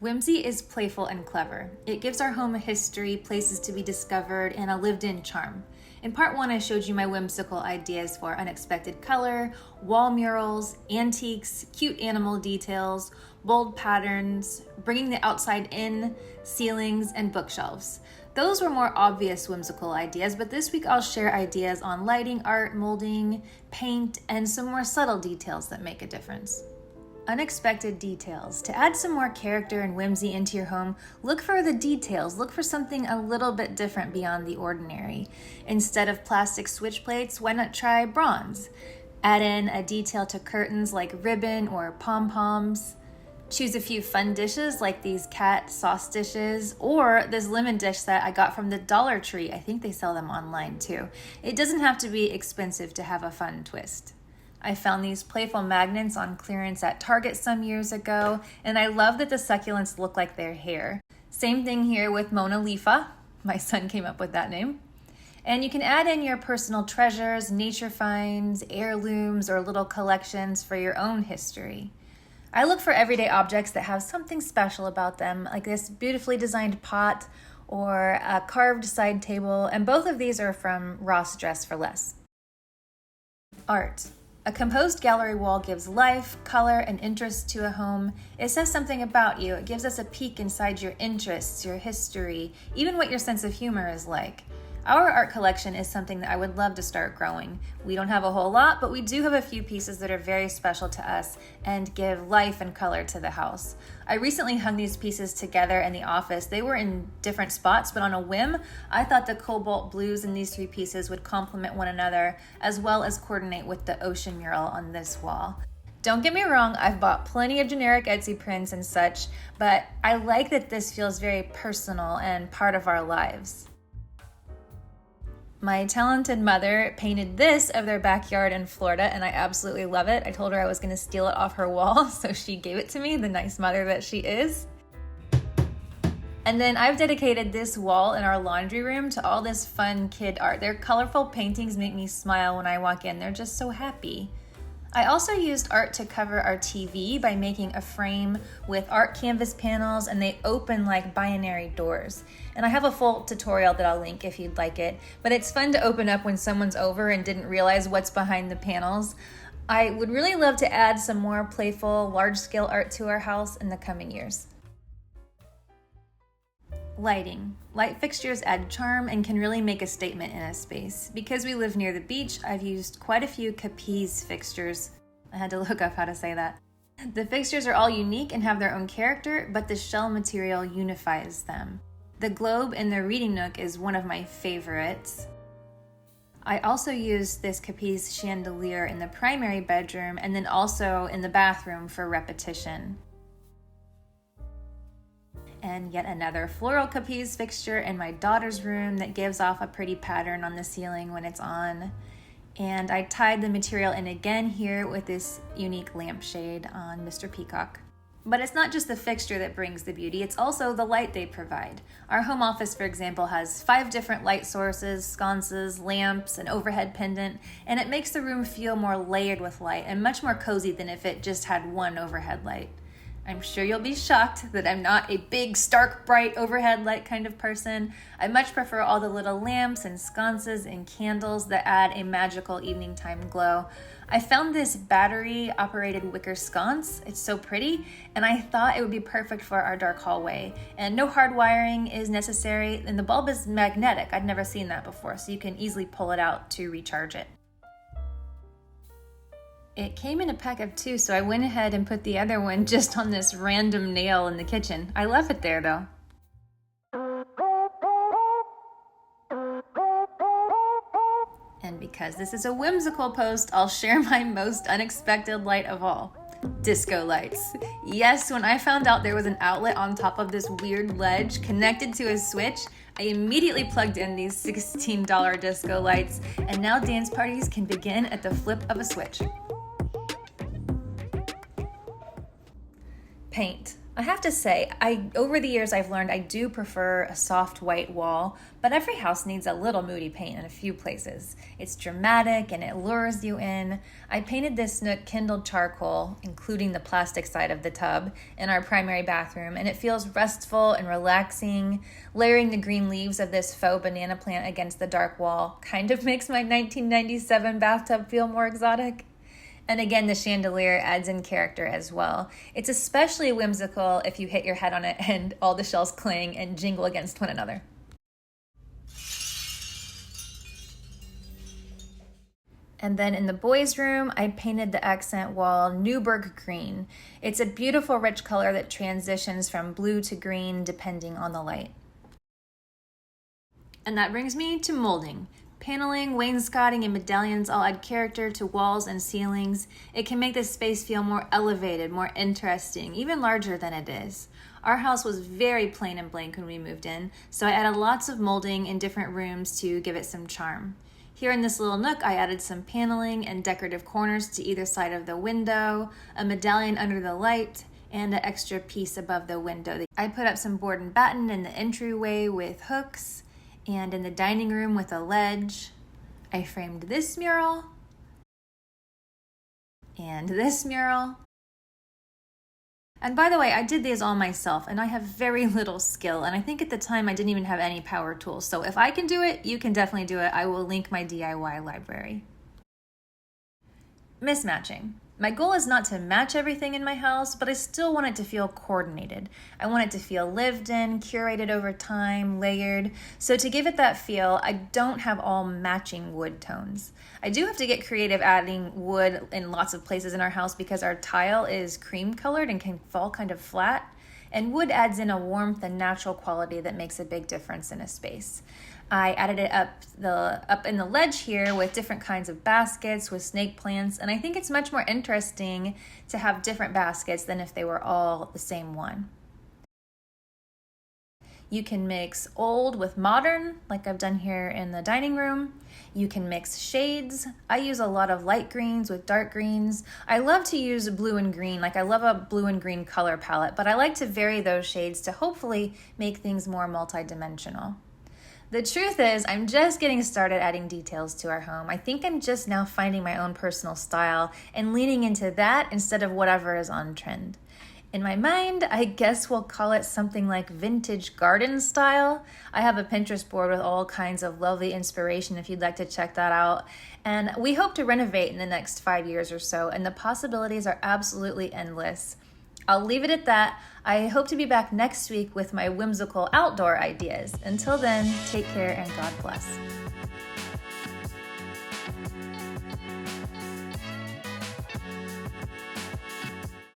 Whimsy is playful and clever. It gives our home a history, places to be discovered, and a lived-in charm. In part 1, I showed you my whimsical ideas for unexpected color, wall murals, antiques, cute animal details, bold patterns, bringing the outside in, ceilings, and bookshelves. Those were more obvious whimsical ideas, but this week I'll share ideas on lighting, art, molding, paint, and some more subtle details that make a difference. Unexpected details. To add some more character and whimsy into your home, look for the details. Look for something a little bit different beyond the ordinary. Instead of plastic switch plates, why not try bronze? Add in a detail to curtains like ribbon or pom-poms. Choose a few fun dishes like these cat sauce dishes or this lemon dish that I got from the Dollar Tree. I think they sell them online too. It doesn't have to be expensive to have a fun twist. I found these playful magnets on clearance at Target some years ago, and I love that the succulents look like their hair. Same thing here with Mona Lisa. My son came up with that name. And you can add in your personal treasures, nature finds, heirlooms, or little collections for your own history. I look for everyday objects that have something special about them, like this beautifully designed pot or a carved side table, and both of these are from Ross Dress for Less. Art. A composed gallery wall gives life, color, and interest to a home. It says something about you. It gives us a peek inside your interests, your history, even what your sense of humor is like. Our art collection is something that I would love to start growing. We don't have a whole lot, but we do have a few pieces that are very special to us and give life and color to the house. I recently hung these pieces together in the office. They were in different spots, but on a whim, I thought the cobalt blues in these 3 pieces would complement one another as well as coordinate with the ocean mural on this wall. Don't get me wrong, I've bought plenty of generic Etsy prints and such, but I like that this feels very personal and part of our lives. My talented mother painted this of their backyard in Florida, and I absolutely love it. I told her I was going to steal it off her wall, so she gave it to me, the nice mother that she is. And then I've dedicated this wall in our laundry room to all this fun kid art. Their colorful paintings make me smile when I walk in. They're just so happy. I also used art to cover our TV by making a frame with art canvas panels, and they open like binary doors. And I have a full tutorial that I'll link if you'd like it, but it's fun to open up when someone's over and didn't realize what's behind the panels. I would really love to add some more playful, large-scale art to our house in the coming years. Lighting. Light fixtures add charm and can really make a statement in a space. Because we live near the beach, I've used quite a few Capiz fixtures. I had to look up how to say that. The fixtures are all unique and have their own character, but the shell material unifies them. The globe in the reading nook is one of my favorites. I also used this Capiz chandelier in the primary bedroom and then also in the bathroom for repetition. And yet another floral Capiz fixture in my daughter's room that gives off a pretty pattern on the ceiling when it's on. And I tied the material in again here with this unique lampshade on Mr. Peacock. But it's not just the fixture that brings the beauty, it's also the light they provide. Our home office, for example, has 5 different light sources, sconces, lamps, an overhead pendant, and it makes the room feel more layered with light and much more cozy than if it just had one overhead light. I'm sure you'll be shocked that I'm not a big, stark, bright overhead light kind of person. I much prefer all the little lamps and sconces and candles that add a magical evening time glow. I found this battery-operated wicker sconce. It's so pretty, and I thought it would be perfect for our dark hallway. And no hard wiring is necessary, and the bulb is magnetic. I'd never seen that before, so you can easily pull it out to recharge it. It came in a pack of 2, so I went ahead and put the other one just on this random nail in the kitchen. I love it there, though. And because this is a whimsical post, I'll share my most unexpected light of all. Disco lights. Yes, when I found out there was an outlet on top of this weird ledge connected to a switch, I immediately plugged in these $16 disco lights, and now dance parties can begin at the flip of a switch. Paint. I have to say, over the years I've learned I do prefer a soft white wall, but every house needs a little moody paint in a few places. It's dramatic and it lures you in. I painted this nook kindled charcoal, including the plastic side of the tub, in our primary bathroom, and it feels restful and relaxing. Layering the green leaves of this faux banana plant against the dark wall kind of makes my 1997 bathtub feel more exotic. And again, the chandelier adds in character as well. It's especially whimsical if you hit your head on it and all the shells clang and jingle against one another. And then in the boys' room, I painted the accent wall Newburgh green. It's a beautiful, rich color that transitions from blue to green depending on the light. And that brings me to moulding. Paneling, wainscoting, and medallions all add character to walls and ceilings. It can make this space feel more elevated, more interesting, even larger than it is. Our house was very plain and blank when we moved in, so I added lots of molding in different rooms to give it some charm. Here in this little nook, I added some paneling and decorative corners to either side of the window, a medallion under the light, and an extra piece above the window. I put up some board and batten in the entryway with hooks, and in the dining room with a ledge. I framed this mural and this mural. And by the way, I did these all myself, and I have very little skill, and I think at the time I didn't even have any power tools. So if I can do it, you can definitely do it. I will link my DIY library. Mismatching. My goal is not to match everything in my house, but I still want it to feel coordinated. I want it to feel lived in, curated over time, layered. So to give it that feel, I don't have all matching wood tones. I do have to get creative adding wood in lots of places in our house because our tile is cream colored and can fall kind of flat. And wood adds in a warmth and natural quality that makes a big difference in a space. I added it up in the ledge here with different kinds of baskets with snake plants, and I think it's much more interesting to have different baskets than if they were all the same one. You can mix old with modern, like I've done here in the dining room. You can mix shades. I use a lot of light greens with dark greens. I love to use blue and green, like I love a blue and green color palette, but I like to vary those shades to hopefully make things more multidimensional. The truth is, I'm just getting started adding details to our home. I think I'm just now finding my own personal style and leaning into that instead of whatever is on trend. In my mind, I guess we'll call it something like vintage garden style. I have a Pinterest board with all kinds of lovely inspiration if you'd like to check that out. And we hope to renovate in the next 5 years or so, and the possibilities are absolutely endless. I'll leave it at that. I hope to be back next week with my whimsical outdoor ideas. Until then, take care and God bless.